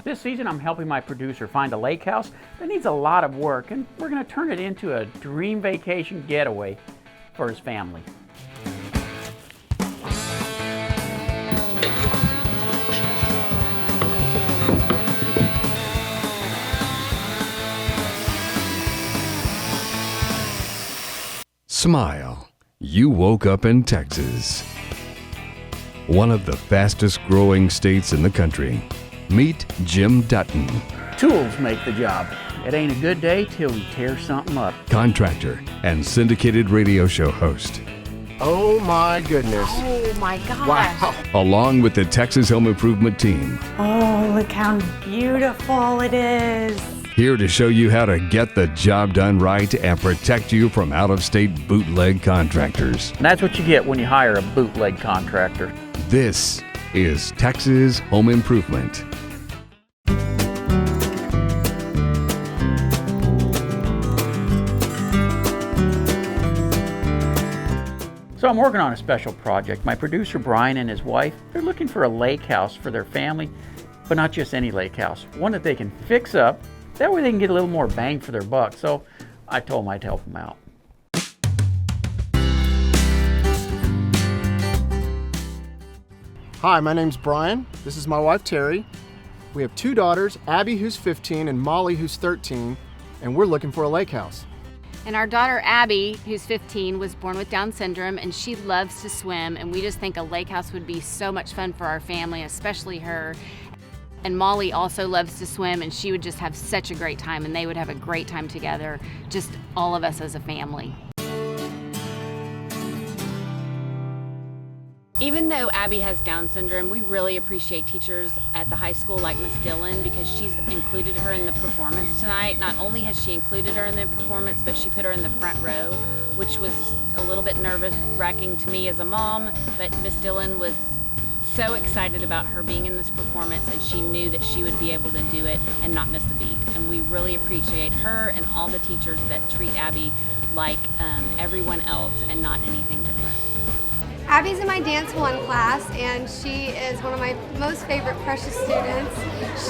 This season I'm helping my producer find a lake house that needs a lot of work, and we're going to turn it into a dream vacation getaway for his family. Smile. You woke up in Texas, one of the fastest growing states in the country. Meet Jim Dutton. Tools make the job. It ain't a good day till we tear something up. Contractor and syndicated radio show host. Oh my goodness. Oh my gosh. Wow. Along with the Texas Home Improvement team. Oh, look how beautiful it is. Here to show you how to get the job done right and protect you from out-of-state bootleg contractors. And that's what you get when you hire a bootleg contractor. This is Texas Home Improvement. So I'm working on a special project. My producer Brian and his wife, they're looking for a lake house for their family, but not just any lake house. One that they can fix up. That way they can get a little more bang for their buck. So I told them I'd help them out. Hi, my name's Brian. This is my wife, Terry. We have two daughters, Abby, who's 15, and Molly, who's 13, and we're looking for a lake house. And our daughter Abby, who's 15, was born with Down syndrome, and she loves to swim, and we just think a lake house would be so much fun for our family, especially her. And Molly also loves to swim, and she would just have such a great time, and they would have a great time together, just all of us as a family. Even though Abby has Down syndrome, we really appreciate teachers at the high school like Miss Dillon, because she's included her in the performance tonight. Not only has she included her in the performance, but she put her in the front row, which was a little bit nerve-wracking to me as a mom, but Miss Dillon was so excited about her being in this performance, and she knew that she would be able to do it and not miss a beat. And we really appreciate her and all the teachers that treat Abby like everyone else and not anything different. Abby's in my Dance 1 class, and she is one of my most favorite precious students.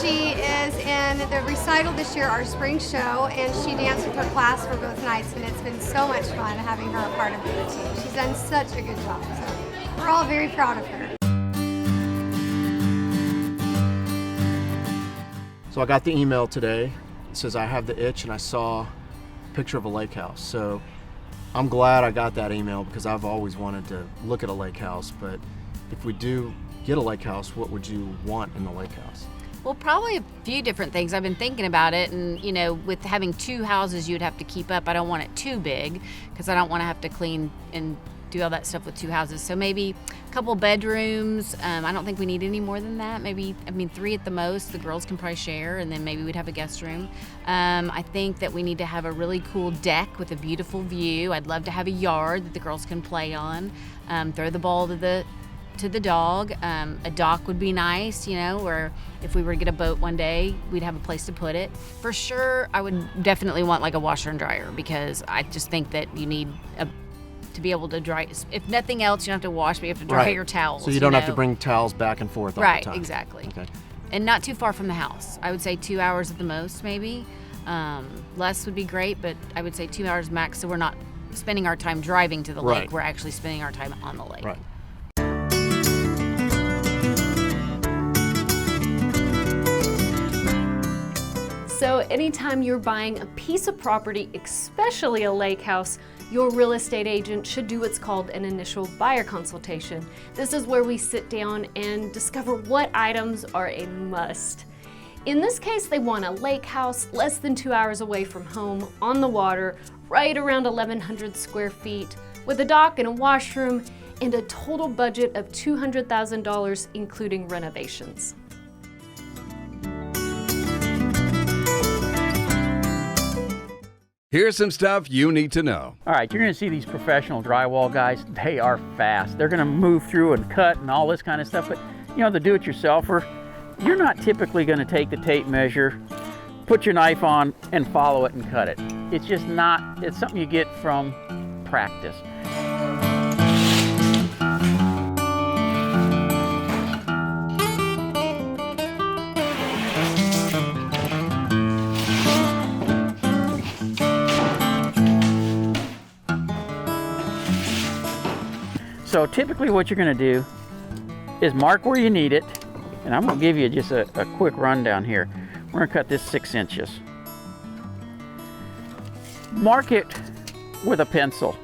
She is in the recital this year, our spring show, and she danced with her class for both nights, and it's been so much fun having her a part of the routine. She's done such a good job, so we're all very proud of her. So I got the email today. It says I have the itch, and I saw a picture of a lake house. So I'm glad I got that email, because I've always wanted to look at a lake house. But if we do get a lake house, what would you want in the lake house? Well, probably a few different things. I've been thinking about it, and you know, with having two houses you'd have to keep up, I don't want it too big, because I don't want to have to clean and do all that stuff with two houses. So maybe a couple bedrooms. I don't think we need any more than that. Maybe, 3 at the most. The girls can probably share, and then maybe we'd have a guest room. I think that we need to have a really cool deck with a beautiful view. I'd love to have a yard that the girls can play on. Throw the ball to the dog. A dock would be nice, you know, or if we were to get a boat one day, we'd have a place to put it. For sure, I would definitely want like a washer and dryer, because I just think that you need to be able to dry. If nothing else, you don't have to wash, but you have to dry your towels. So you don't have to bring towels back and forth all the time. Right, exactly. Okay. And not too far from the house. I would say 2 hours at the most, maybe. Less would be great, but I would say 2 hours max, so we're not spending our time driving to the lake. We're actually spending our time on the lake. Right. So anytime you're buying a piece of property, especially a lake house, your real estate agent should do what's called an initial buyer consultation. This is where we sit down and discover what items are a must. In this case, they want a lake house less than 2 hours away from home, on the water, right around 1,100 square feet, with a dock and a washroom, and a total budget of $200,000, including renovations. Here's some stuff you need to know. All right, you're gonna see these professional drywall guys. They are fast. They're gonna move through and cut and all this kind of stuff. But you know, the do-it-yourselfer, you're not typically gonna take the tape measure, put your knife on, and follow it and cut it. It's just not, it's something you get from practice. So typically what you're gonna do is mark where you need it. And I'm gonna give you just a quick rundown here. We're gonna cut this 6 inches. Mark it with a pencil.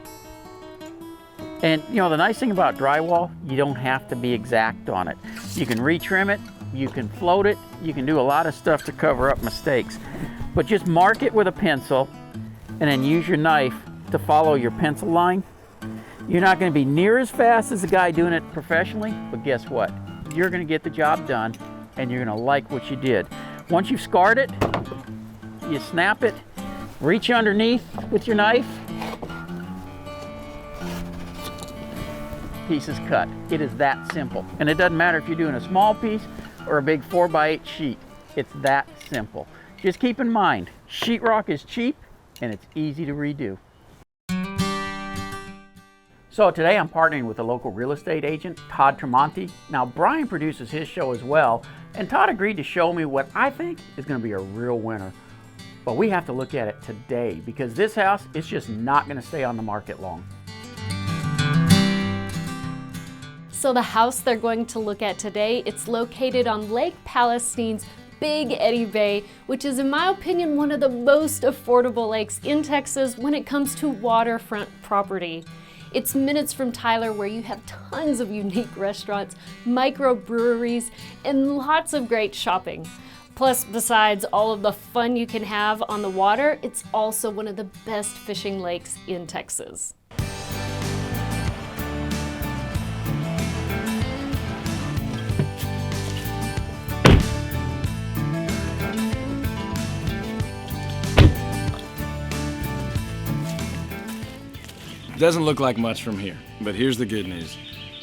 And you know, the nice thing about drywall, you don't have to be exact on it. You can retrim it, you can float it, you can do a lot of stuff to cover up mistakes. But just mark it with a pencil and then use your knife to follow your pencil line. You're not gonna be near as fast as the guy doing it professionally, but guess what? You're gonna get the job done and you're gonna like what you did. Once you've scarred it, you snap it, reach underneath with your knife, piece is cut. It is that simple. And it doesn't matter if you're doing a small piece or a big 4x8 sheet. It's that simple. Just keep in mind, sheetrock is cheap and it's easy to redo. So today I'm partnering with a local real estate agent, Todd Tremonti. Now Brian produces his show as well, and Todd agreed to show me what I think is going to be a real winner. But we have to look at it today because this house is just not going to stay on the market long. So the house they're going to look at today, it's located on Lake Palestine's Big Eddy Bay, which is in my opinion one of the most affordable lakes in Texas when it comes to waterfront property. It's minutes from Tyler, where you have tons of unique restaurants, microbreweries, and lots of great shopping. Plus, besides all of the fun you can have on the water, it's also one of the best fishing lakes in Texas. Doesn't look like much from here, but here's the good news.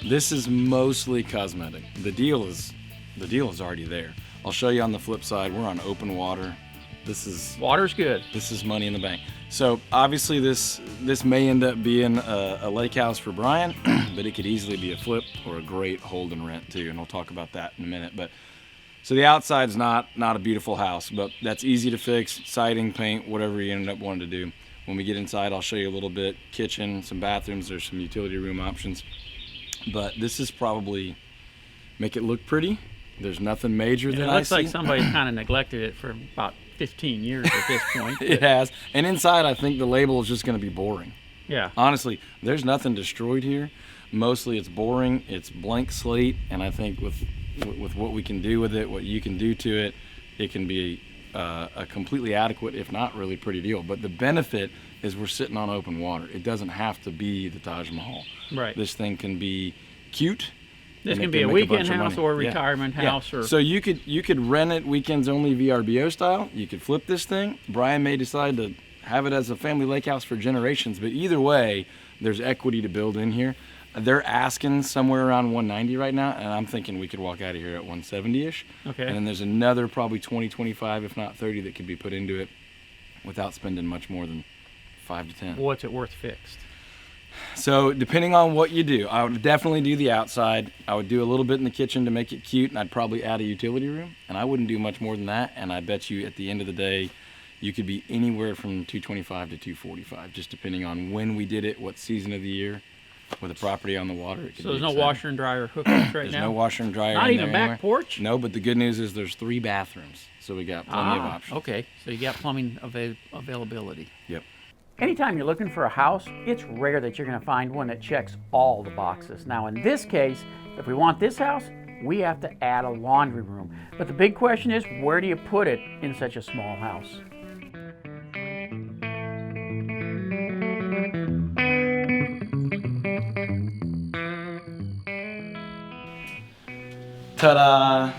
This is mostly cosmetic. The deal is already there. I'll show you on the flip side. We're on open water. Water's good. This is money in the bank. So obviously this may end up being a lake house for Brian, but it could easily be a flip or a great hold and rent too, and we'll talk about that in a minute. But so the outside's not a beautiful house, but that's easy to fix. Siding, paint, whatever you end up wanting to do. When we get inside, I'll show you a little bit. Kitchen, some bathrooms, there's some utility room options. But this is probably, make it look pretty. There's nothing major that I see. It looks like somebody's kind of neglected it for about 15 years at this point. It has. And inside, I think the label is just going to be boring. Yeah. Honestly, there's nothing destroyed here. Mostly it's boring, it's blank slate, and I think with what we can do with it, what you can do to it, it can be a completely adequate, if not really pretty deal. But the benefit is we're sitting on open water. It doesn't have to be the Taj Mahal. Right. This thing can be cute. This can be a weekend house or a retirement house. Or So you could rent it weekends only VRBO style. You could flip this thing. Brian may decide to have it as a family lake house for generations, but either way, there's equity to build in here. They're asking somewhere around 190 right now, and I'm thinking we could walk out of here at 170-ish. Okay. And then there's another probably 20, 25, if not 30 that could be put into it without spending much more than 5 to 10. What's it worth fixed? So depending on what you do, I would definitely do the outside. I would do a little bit in the kitchen to make it cute, and I'd probably add a utility room, and I wouldn't do much more than that. And I bet you at the end of the day, you could be anywhere from 225 to 245, just depending on when we did it, what season of the year. With a property on the water, it could So there's be no exciting. washer and dryer hookups right There's now? no washer and dryer. Not in even there back anywhere. porch? No, but the good news is there's 3 bathrooms, so we got plenty of options. Okay, so you got plumbing availability. Yep. Anytime you're looking for a house, it's rare that you're going to find one that checks all the boxes. Now in this case, if we want this house, we have to add a laundry room. But the big question is, where do you put it in such a small house? Ta-da!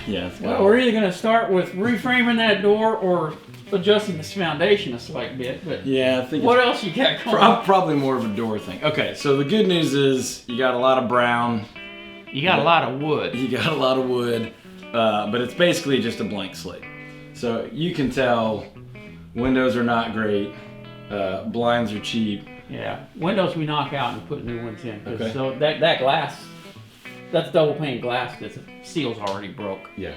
Yeah. Well, we're either going to start with reframing that door or adjusting this foundation a slight bit. But Yeah, I think what it's else you got going on? probably more of a door thing. Okay, so the good news is you got a lot of brown, You got a lot of wood. you got a lot of wood, but it's basically just a blank slate. So you can tell windows are not great, blinds are cheap. Yeah, windows we knock out and put new ones in. 'Cause Okay. So that glass, that's double pane glass. The seal's already broke. Yeah.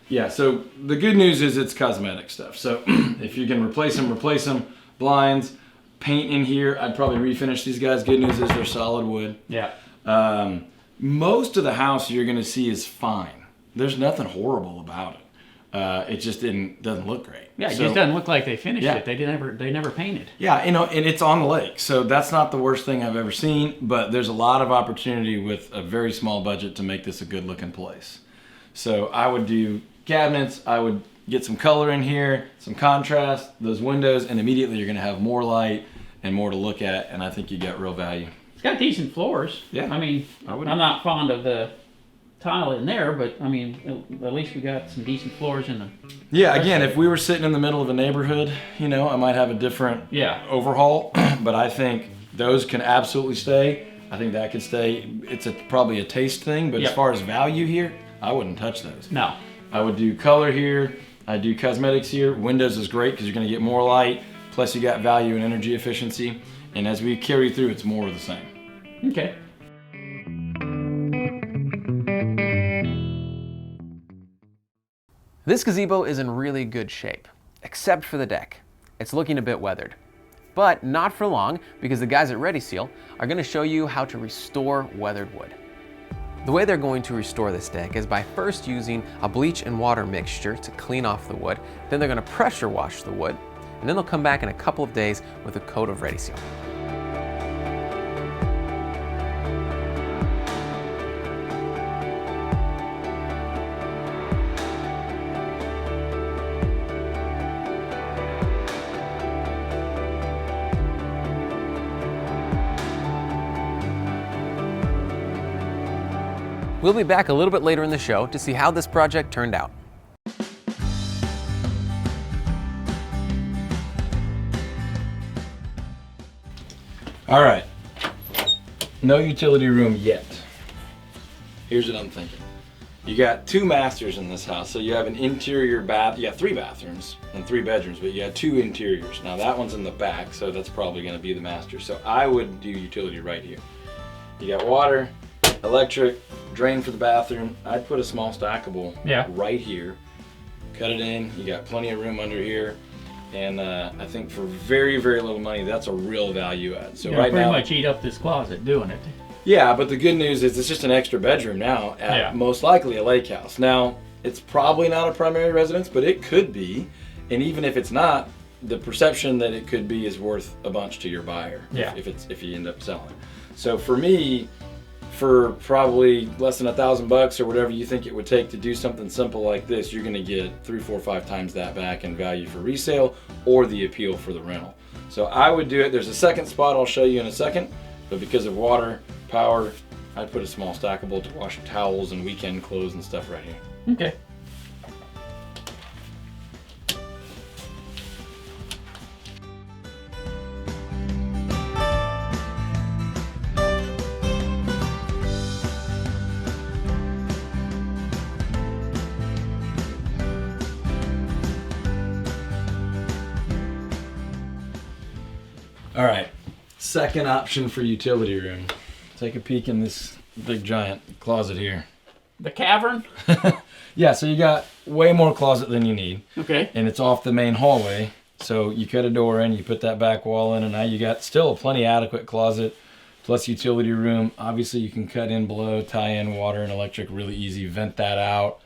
Yeah, so the good news is it's cosmetic stuff. So if you can replace them, blinds. paint in here. I'd probably refinish these guys. Good news is they're solid wood. Yeah. Most of the house you're gonna see is fine. There's nothing horrible about it. It just doesn't look great. Yeah, it just doesn't look like they finished Yeah. it. They never painted. Yeah, you know, and it's on the lake, so that's not the worst thing I've ever seen. But there's a lot of opportunity with a very small budget to make this a good-looking place. So I would do cabinets. I would get some color in here, some contrast, those windows, and immediately you're gonna have more light and more to look at, and I think you get real value. It's got decent floors. Yeah. I mean, I'm not fond of the tile in there, but I mean, at least we got some decent floors in the. Yeah, again, if we were sitting in the middle of a neighborhood, you know, I might have a different overhaul, but I think those can absolutely stay. I think that could stay. It's probably a taste thing, but as far as value here, I wouldn't touch those. No. I would do color here. I do cosmetics here. Windows is great because you're going to get more light, plus you got value and energy efficiency. And as we carry through, it's more of the same. Okay. This gazebo is in really good shape, except for the deck. It's looking a bit weathered. But not for long, because the guys at Ready Seal are going to show you how to restore weathered wood. The way they're going to restore this deck is by first using a bleach and water mixture to clean off the wood, then they're going to pressure wash the wood, and then they'll come back in a couple of days with a coat of Ready Seal. We'll be back a little bit later in the show to see how this project turned out. All right. No utility room yet. Here's what I'm thinking. You got 2 masters in this house, so you have an interior bath. You got 3 bathrooms and 3 bedrooms, but you have 2 interiors. Now that one's in the back, so that's probably going to be the master. So I would do utility right here. You got water, electric, drain for the bathroom. I'd put a small stackable right here. Cut it in. You got plenty of room under here. And I think for very, very little money, that's a real value add. So right pretty now, much eat up this closet doing it. yeah, but the good news is it's just an extra bedroom now at most likely a lake house. Now, it's probably not a primary residence, but it could be. And even if it's not, the perception that it could be is worth a bunch to your buyer if you end up selling. So for me, for probably less than $1,000 or whatever you think it would take to do something simple like this, you're gonna get 3, 4, 5 times that back in value for resale or the appeal for the rental. So I would do it. There's a second spot I'll show you in a second, but because of water, power, I'd put a small stackable to wash towels and weekend clothes and stuff right here. Okay. All right, second option for utility room. Take a peek in this big giant closet here. The cavern? Yeah, so you got way more closet than you need. Okay. And it's off the main hallway. So you cut a door in, you put that back wall in, and now you got still a plenty adequate closet plus utility room. Obviously you can cut in below, tie in water and electric really easy, vent that out.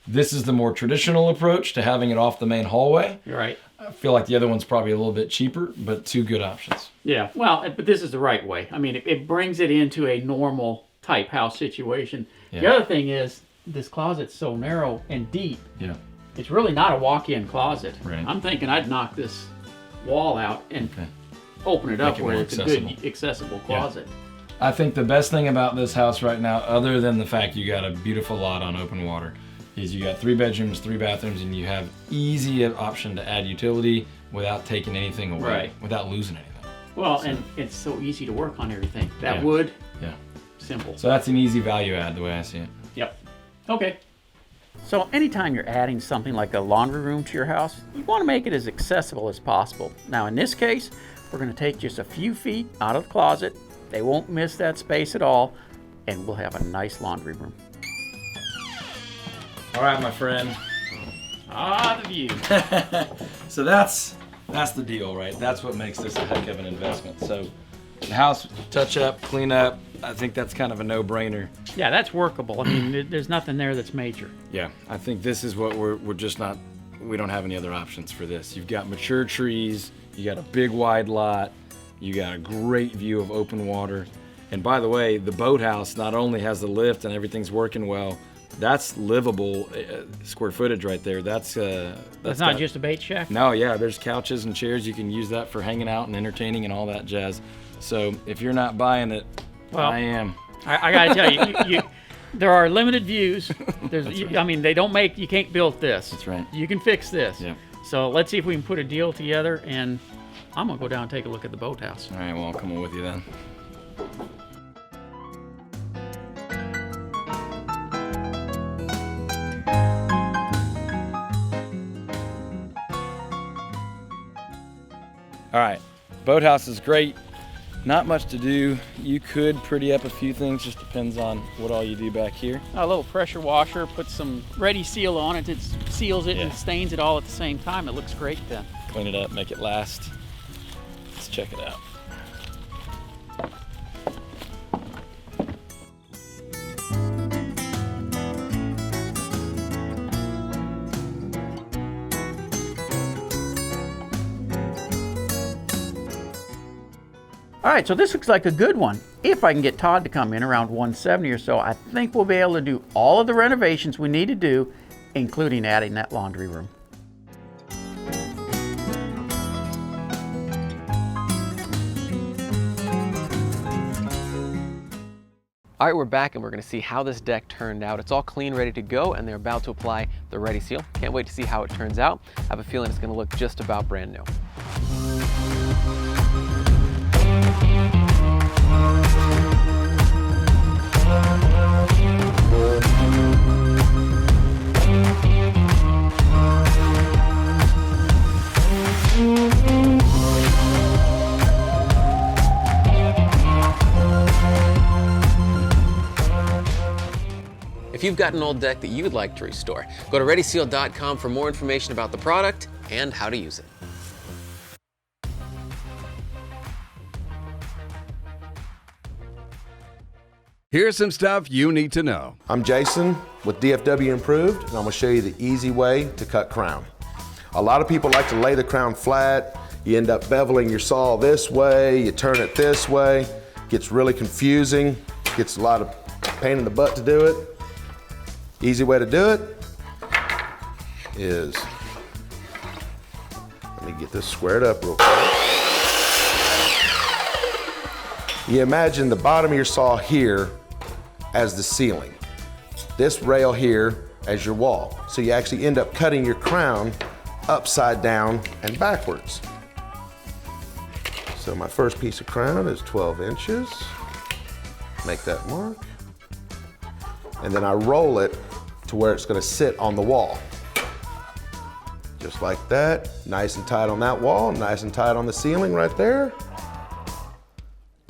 This is the more traditional approach to having it off the main hallway. You're right. I feel like the other one's probably a little bit cheaper, but 2 good options. Yeah, well, but this is the right way. I mean, it brings it into a normal type house situation. Yeah. The other thing is this closet's so narrow and deep. Yeah. It's really not a walk-in closet. Right. I'm thinking I'd knock this wall out and open it up Make it where more it's a good accessible closet. I think the best thing about this house right now, other than the fact you got a beautiful lot on open water, is you got 3 bedrooms, 3 bathrooms, and you have easy option to add utility without taking anything away, without losing anything. Well, and it's so easy to work on everything. That wood, simple. So that's an easy value add the way I see it. Yep. Okay. So anytime you're adding something like a laundry room to your house, you want to make it as accessible as possible. Now in this case, we're going to take just a few feet out of the closet. They won't miss that space at all, and we'll have a nice laundry room. All right, my friend. Ah, the view. So that's That's the deal, right? That's what makes this a heck of an investment. So the house touch up, clean up, I think that's kind of a no-brainer. Yeah, that's workable. I mean, there's nothing there that's major. Yeah, I think this is what we're just not, we don't have any other options for this. You've got mature trees, you got a big wide lot, you got a great view of open water. And by the way, the boathouse not only has the lift and everything's working well, that's livable square footage right there. That's not just a bait shack? No, yeah, there's couches and chairs. You can use that for hanging out and entertaining and all that jazz. So if you're not buying it, well, I am. I gotta tell you, there are limited views. I mean, they don't make, you can't build this. That's right. You can fix this. Yeah. So let's see if we can put a deal together, and I'm gonna go down and take a look at the boathouse. All right, well, I'll come on with you then. All right, boathouse is great. Not much to do. You could pretty up a few things, just depends on what all you do back here. A little pressure washer, put some ready seal on it. It seals it and stains it all at the same time. It looks great then. Clean it up, make it last. Let's check it out. All right, so this looks like a good one. If I can get Todd to come in around 170 or so, I think we'll be able to do all of the renovations we need to do, including adding that laundry room. All right, we're back and we're gonna see how this deck turned out. It's all clean, ready to go, and they're about to apply the Ready Seal. Can't wait to see how it turns out. I have a feeling it's gonna look just about brand new. If you've got an old deck that you'd like to restore, go to ReadySeal.com for more information about the product and how to use it. Here's some stuff you need to know. I'm Jason with DFW Improved, and I'm going to show you the easy way to cut crown. A lot of people like to lay the crown flat. You end up beveling your saw this way, you turn it this way. Gets really confusing, gets a lot of pain in the butt to do it. Easy way to do it is, let me get this squared up real quick. You imagine the bottom of your saw here as the ceiling. This rail here as your wall. So you actually end up cutting your crown upside down and backwards. So my first piece of crown is 12 inches. Make that mark. And then I roll it to where it's gonna sit on the wall. Just like that, nice and tight on that wall, nice and tight on the ceiling right there.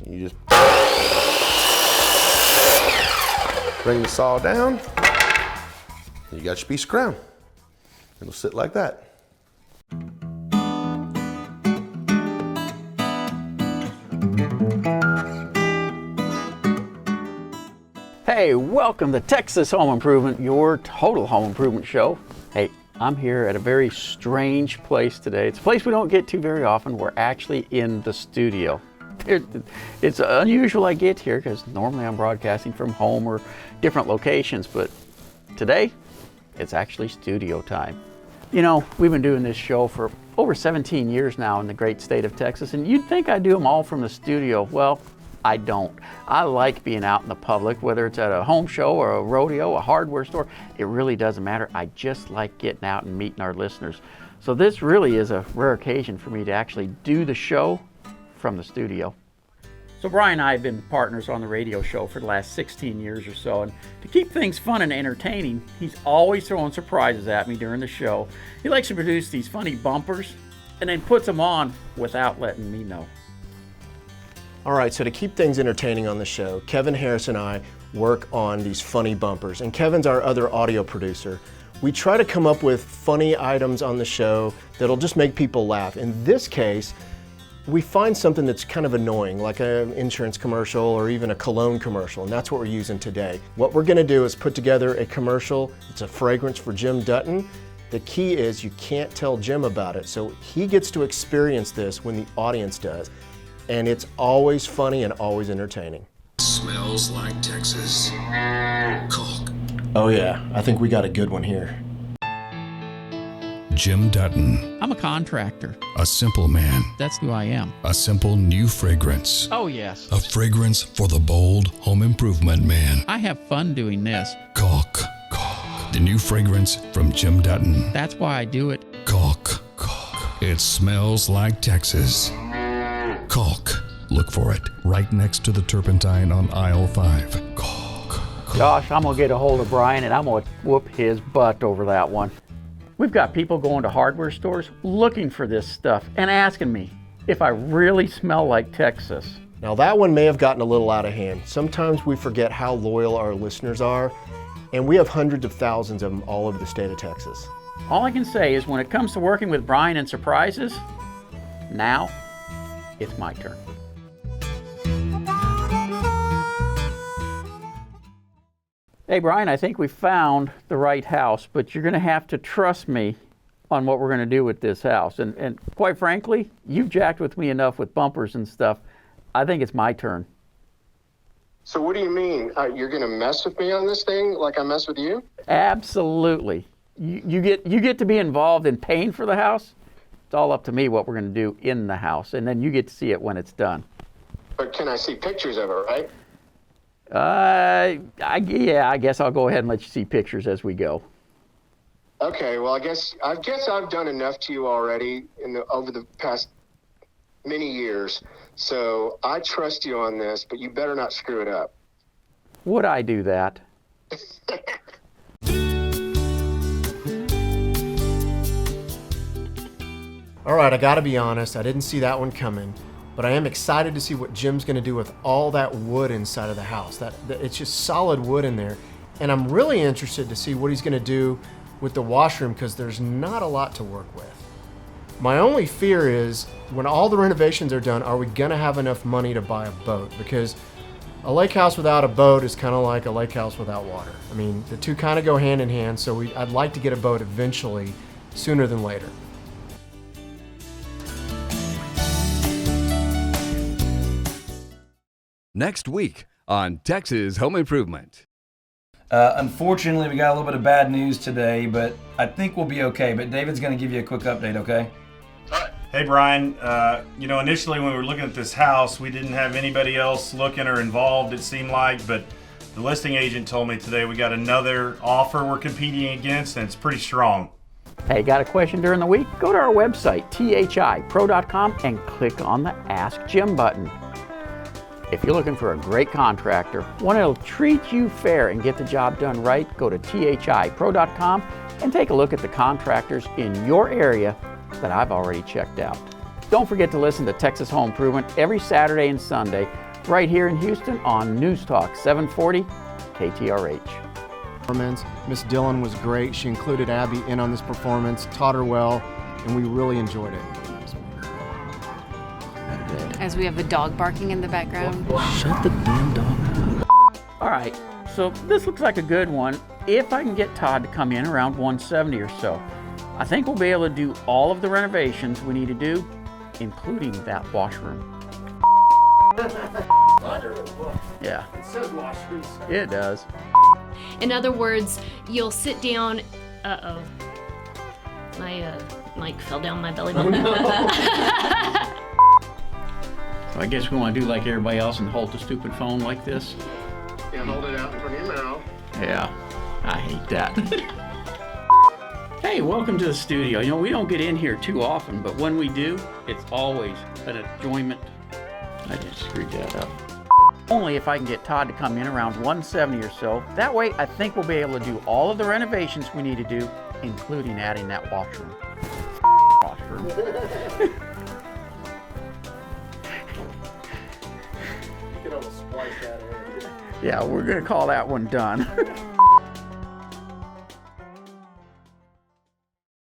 You just bring the saw down, and you got your piece of crown. It'll sit like that. Hey, welcome to Texas Home Improvement, your total home improvement show. Hey, I'm here at a very strange place today. It's a place we don't get to very often. We're actually in the studio. It's unusual I get here because normally I'm broadcasting from home or different locations, but today it's actually studio time. You know, we've been doing this show for over 17 years now in the great state of Texas, and you'd think I do them all from the studio. Well, I don't. I like being out in the public, whether it's at a home show or a rodeo, a hardware store. It really doesn't matter. I just like getting out and meeting our listeners. So this really is a rare occasion for me to actually do the show from the studio. So Brian and I have been partners on the radio show for the last 16 years or so, and to keep things fun and entertaining, he's always throwing surprises at me during the show. He likes to produce these funny bumpers and then puts them on without letting me know. All right, so to keep things entertaining on the show, Kevin Harris and I work on these funny bumpers, and Kevin's our other audio producer. We try to come up with funny items on the show that'll just make people laugh. In this case, we find something that's kind of annoying, like an insurance commercial or even a cologne commercial, and that's what we're using today. What we're gonna do is put together a commercial. It's a fragrance for Jim Dutton. The key is you can't tell Jim about it, so he gets to experience this when the audience does. And it's always funny and always entertaining. Smells like Texas. Caulk. Oh yeah, I think we got a good one here. Jim Dutton, I'm a contractor. a simple man, That's who I am. a simple new fragrance. Oh, yes. A fragrance for the bold home improvement man. I have fun doing this. Caulk. The new fragrance from Jim Dutton. That's why I do it. Caulk. It smells like Texas. Caulk. Look for it right next to the turpentine on aisle 5. Caulk. Gosh, I'm going to get a hold of Brian and I'm going to whoop his butt over that one. We've got people going to hardware stores looking for this stuff and asking me if I really smell like Texas. Now that one may have gotten a little out of hand. Sometimes we forget how loyal our listeners are, and we have hundreds of thousands of them all over the state of Texas. All I can say is when it comes to working with Brian and surprises, now it's my turn. Hey Brian, I think we found the right house, but you're going to have to trust me on what we're going to do with this house. And quite frankly, you've jacked with me enough with bumpers and stuff. I think it's my turn. So what do you mean? You're gonna mess with me on this thing like I mess with you? Absolutely. You get to be involved in paying for the house. It's all up to me what we're going to do in the house, and then you get to see it when it's done. But can I see pictures of it, right? I guess I'll go ahead and let you see pictures as we go. Okay, well I guess I've done enough to you already over the past many years. So I trust you on this, but you better not screw it up. Would I do that? All right, I gotta be honest, I didn't see that one coming, but I am excited to see what Jim's gonna do with all that wood inside of the house. It's just solid wood in there. And I'm really interested to see what he's gonna do with the washroom because there's not a lot to work with. My only fear is when all the renovations are done, are we gonna have enough money to buy a boat? Because a lake house without a boat is kind of like a lake house without water. I mean, the two kind of go hand in hand, so I'd like to get a boat eventually, sooner than later. Next week on Texas Home Improvement. Unfortunately, we got a little bit of bad news today, but I think we'll be okay. But David's going to give you a quick update, okay? Hey Brian, initially when we were looking at this house, we didn't have anybody else looking or involved, it seemed like, but the listing agent told me today we got another offer we're competing against, and it's pretty strong. Hey, got a question during the week? Go to our website, thipro.com, and click on the Ask Jim button. If you're looking for a great contractor, one that'll treat you fair and get the job done right, go to thipro.com and take a look at the contractors in your area that I've already checked out. Don't forget to listen to Texas Home Improvement every Saturday and Sunday right here in Houston on News Talk 740 KTRH. Miss Dillon was great. She included Abby in on this performance, taught her well, and we really enjoyed it. As we have a dog barking in the background. Shut the damn dog up. All right, so this looks like a good one. If I can get Todd to come in around 170 or so, I think we'll be able to do all of the renovations we need to do, including that washroom. Yeah. It says washroom. It does. In other words, you'll sit down. Uh-oh. My mic fell down my belly button. So I guess we want to do like everybody else and hold the stupid phone like this. Yeah, hold it out in front of your mouth. Yeah, I hate that. Hey, welcome to the studio. You know, we don't get in here too often, but when we do, it's always an enjoyment. I just screwed that up. Only if I can get Todd to come in around 170 or so. That way, I think we'll be able to do all of the renovations we need to do, including adding that washroom. Washroom. Yeah, we're gonna call that one done.